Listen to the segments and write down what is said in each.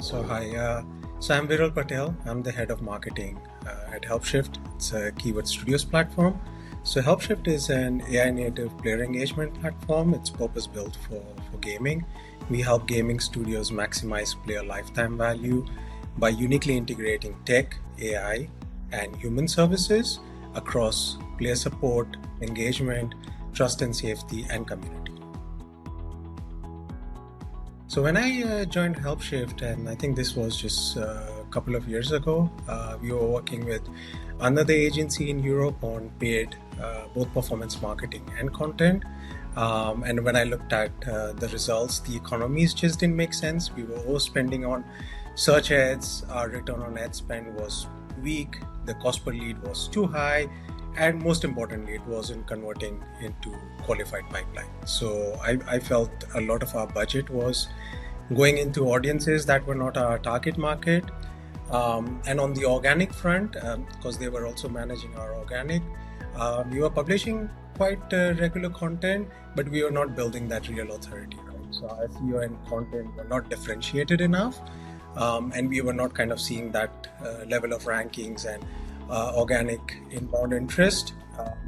So I'm Viral Patel. I'm the head of marketing at Helpshift. It's a keyword studios platform. So Helpshift is an AI native player engagement platform. It's purpose built for gaming. We help gaming studios maximize player lifetime value by uniquely integrating tech, AI, and human services across player support, engagement, trust and safety, and community. So when I joined Helpshift, and I think this was just a couple of years ago, we were working with another agency in Europe on paid both performance marketing and content. And when I looked at the results, the economies just didn't make sense. We were overspending on search ads. Our return on ad spend was weak. The cost per lead was too high. And most importantly, it wasn't converting into qualified pipeline. So I felt a lot of our budget was going into audiences that were not our target market. And on the organic front, because they were also managing our organic, we were publishing quite regular content, but we were not building that real authority, right? So our SEO and content were not differentiated enough. And we were not kind of seeing that level of rankings and organic inbound interest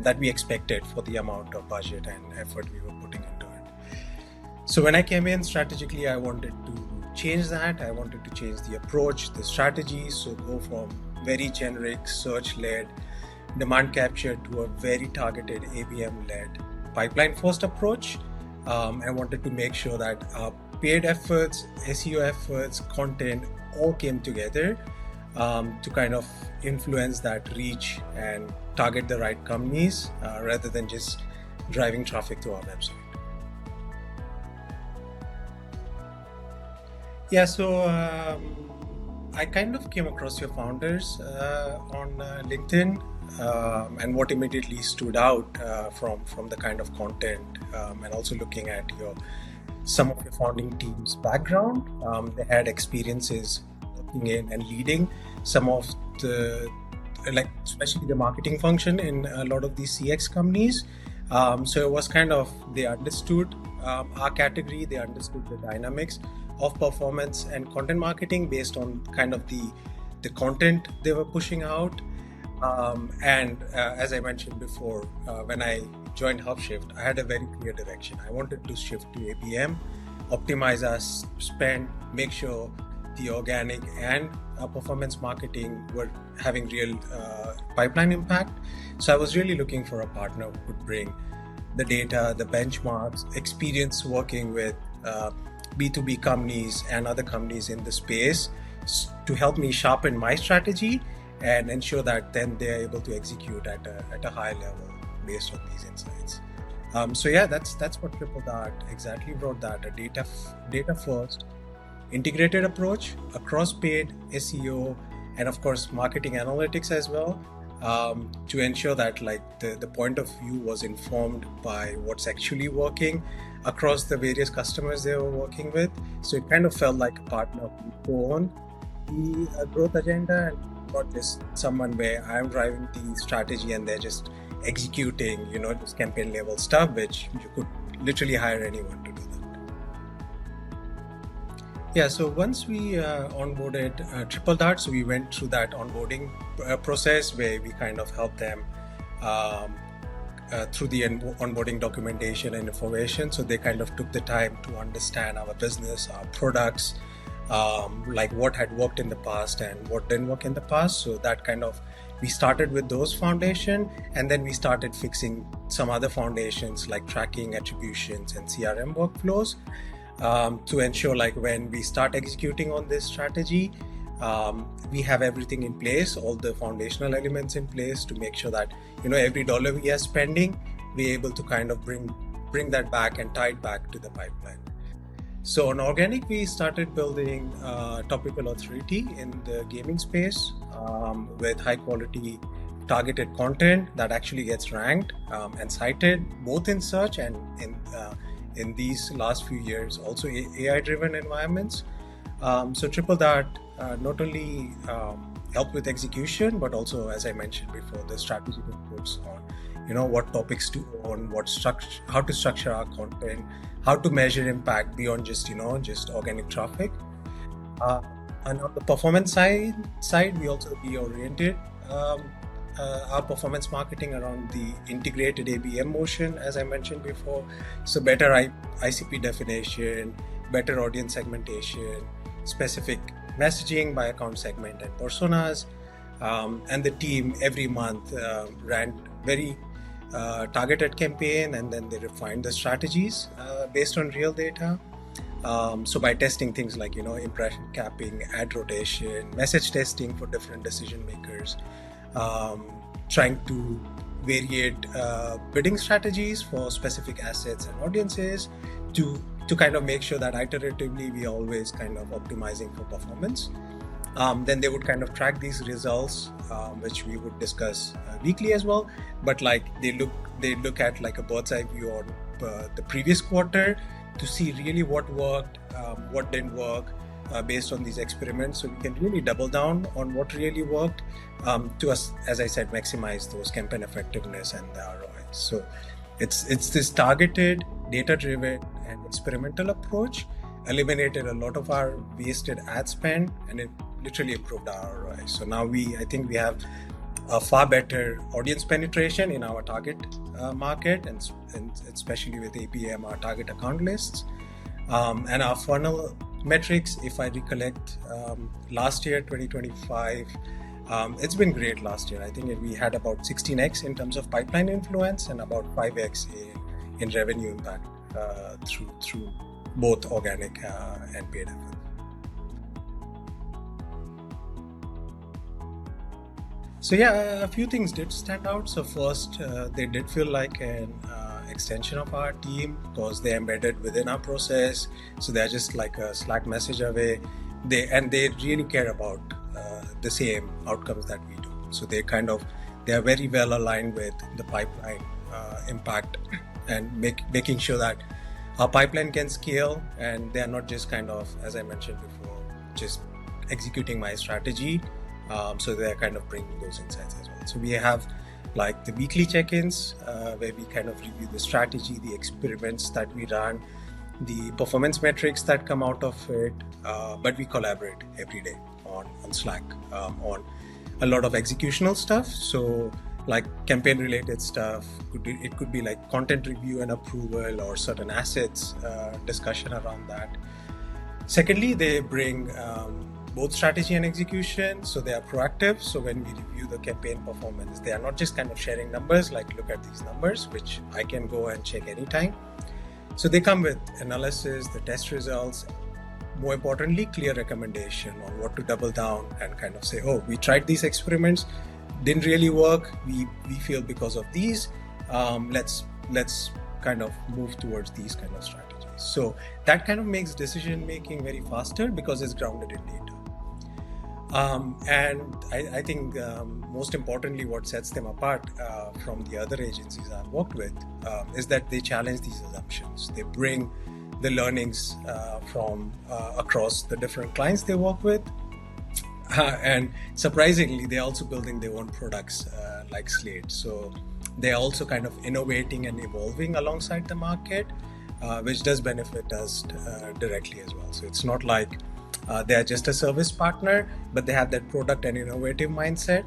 that we expected for the amount of budget and effort we were putting into it. So when I came in strategically, I wanted to change that. I wanted to change the approach, the strategy. So go from very generic search-led demand capture to a very targeted ABM-led pipeline first approach. I wanted to make sure that our paid efforts, SEO efforts, content all came together to kind of influence that reach and target the right companies rather than just driving traffic to our website. Yeah, so I kind of came across your founders on LinkedIn, and what immediately stood out from the kind of content and also looking at some of your founding team's background, they had experiences in and leading some of the, especially the marketing function in a lot of these CX companies. So it was kind of, they understood our category, they understood the dynamics of performance and content marketing based on kind of the content they were pushing out. And as I mentioned before, when I joined Helpshift, I had a very clear direction. I wanted to shift to ABM, optimize our spend, make sure the organic and performance marketing were having real pipeline impact. So I was really looking for a partner who could bring the data, the benchmarks, experience working with B2B companies and other companies in the space to help me sharpen my strategy and ensure that then they're able to execute at a high level based on these insights. So yeah, that's what TripleDart exactly brought that, a data first, integrated approach across paid, SEO, and of course marketing analytics as well, to ensure that the point of view was informed by what's actually working across the various customers they were working with. So it kind of felt like a partner who owned the growth agenda and not just someone where I'm driving the strategy and they're just executing, just campaign level stuff, which you could literally hire anyone to do that. Yeah, so once we onboarded TripleDart, so we went through that onboarding process where we kind of helped them through the onboarding documentation and information. So they kind of took the time to understand our business, our products, like what had worked in the past and what didn't work in the past. So that kind of, we started with those foundation, and then we started fixing some other foundations like tracking, attributions, and CRM workflows. To ensure when we start executing on this strategy, we have everything in place, all the foundational elements in place to make sure that every dollar we are spending, we're able to kind of bring that back and tie it back to the pipeline. So on organic, we started building topical authority in the gaming space with high quality targeted content that actually gets ranked and cited both in search and in these last few years, also AI-driven environments. So TripleDart not only helped with execution, but also, as I mentioned before, the strategic inputs on, what topics to own, how to structure our content, how to measure impact beyond just organic traffic. And on the performance side, we also reoriented our performance marketing around the integrated ABM motion, as I mentioned before. So better ICP definition, better audience segmentation, specific messaging by account segment and personas. And the team every month ran very targeted campaign, and then they refined the strategies based on real data. So by testing things like, impression capping, ad rotation, message testing for different decision makers, trying to variate bidding strategies for specific assets and audiences to kind of make sure that iteratively we always kind of optimizing for performance. Then they would kind of track these results, which we would discuss weekly as well. But like they look at like a bird's eye view on the previous quarter to see really what worked, what didn't work, based on these experiments. So we can really double down on what really worked to us, as I said, maximize those campaign effectiveness and the ROI. So it's this targeted, data-driven and experimental approach eliminated a lot of our wasted ad spend, and it literally improved our ROI. So now I think we have a far better audience penetration in our target market, and especially with APM, our target account lists, and our funnel metrics. If I recollect, last year 2025, it's been great. Last year I think we had about 16x in terms of pipeline influence and about 5x in revenue impact through both organic and paid efforts. So yeah, a few things did stand out. So first, they did feel like an extension of our team because they're embedded within our process. So they're just like a Slack message away. They really care about the same outcomes that we do. So they are very well aligned with the pipeline impact and making sure that our pipeline can scale, and they are not just kind of, as I mentioned before, just executing my strategy. So they're kind of bringing those insights as well. So we have like the weekly check-ins where we kind of review the strategy, the experiments that we run, the performance metrics that come out of it, but we collaborate every day on Slack on a lot of executional stuff. So like campaign related stuff, it could be like content review and approval or certain assets discussion around that. Secondly, they bring both strategy and execution, so they are proactive. So when we review the campaign performance, they are not just kind of sharing numbers like look at these numbers, which I can go and check anytime. So they come with analysis, the test results, more importantly clear recommendation on what to double down and kind of say, oh, we tried these experiments, didn't really work, we feel because of these, let's kind of move towards these kind of strategies. So that kind of makes decision making very faster because it's grounded in data. And I think most importantly, what sets them apart from the other agencies I've worked with is that they challenge these assumptions. They bring the learnings from across the different clients they work with. And surprisingly, they're also building their own products like Slate. So they're also kind of innovating and evolving alongside the market, which does benefit us directly as well. So it's not like they're just a service partner, but they have that product and innovative mindset.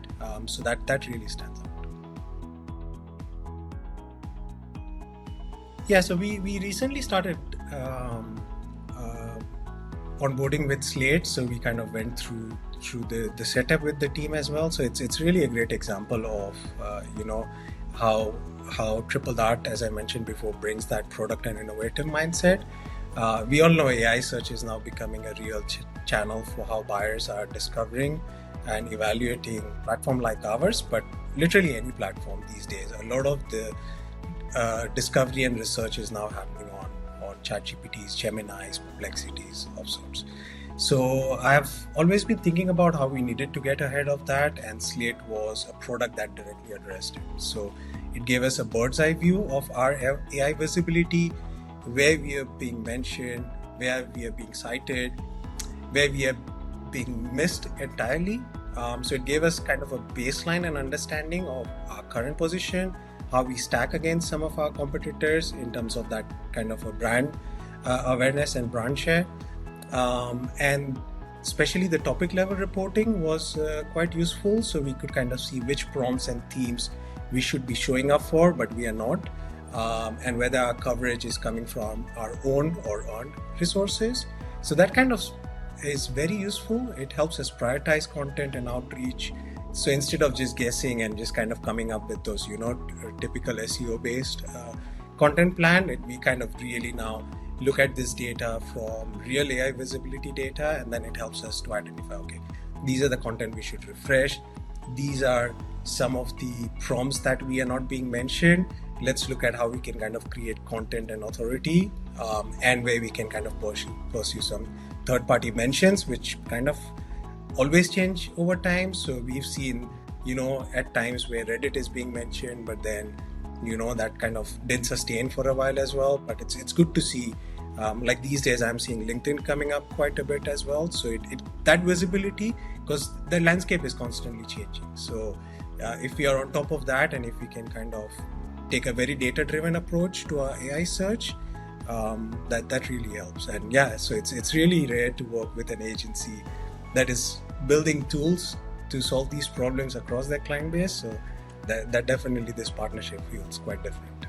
So that really stands out. Yeah, so we recently started onboarding with Slate. So we kind of went through the setup with the team as well. So it's really a great example of how TripleDart, as I mentioned before, brings that product and innovative mindset. We all know AI search is now becoming a real channel for how buyers are discovering and evaluating platform like ours, but literally any platform these days. A lot of the discovery and research is now happening on ChatGPTs, Geminis, Perplexities of sorts. So I've always been thinking about how we needed to get ahead of that, and Slate was a product that directly addressed it. So it gave us a bird's eye view of our AI visibility, where we are being mentioned, where we are being cited, where we are being missed entirely. So it gave us kind of a baseline and understanding of our current position, how we stack against some of our competitors in terms of that kind of a brand awareness and brand share. And especially the topic level reporting was quite useful. So we could kind of see which prompts and themes we should be showing up for, but we are not, and whether our coverage is coming from our own or earned resources. So that kind of is very useful. It helps us prioritize content and outreach. So instead of just guessing and just kind of coming up with those, typical SEO based content plan, we kind of really now look at this data from real AI visibility data, and then it helps us to identify, okay, these are the content we should refresh. These are some of the prompts that we are not being mentioned. Let's look at how we can kind of create content and authority, and where we can kind of pursue some third-party mentions, which kind of always change over time. So we've seen, at times where Reddit is being mentioned, but then, that kind of didn't sustain for a while as well. But it's good to see, like these days I'm seeing LinkedIn coming up quite a bit as well. So that visibility, because the landscape is constantly changing. So if we are on top of that, and if we can kind of take a very data-driven approach to our AI search, that really helps. And so it's really rare to work with an agency that is building tools to solve these problems across their client base. So that definitely this partnership feels quite different.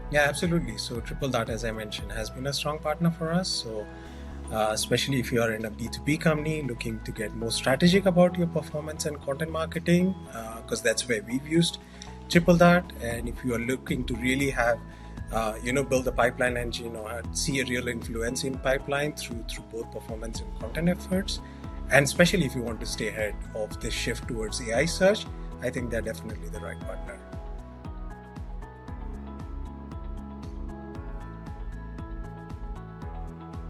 Yeah, absolutely. So TripleDart, as I mentioned, has been a strong partner for us. So especially if you are in a B2B company looking to get more strategic about your performance and content marketing, because that's where we've used TripleDart. And if you are looking to really have, build a pipeline engine or see a real influence in pipeline through both performance and content efforts, and especially if you want to stay ahead of this shift towards AI search, I think they're definitely the right partner.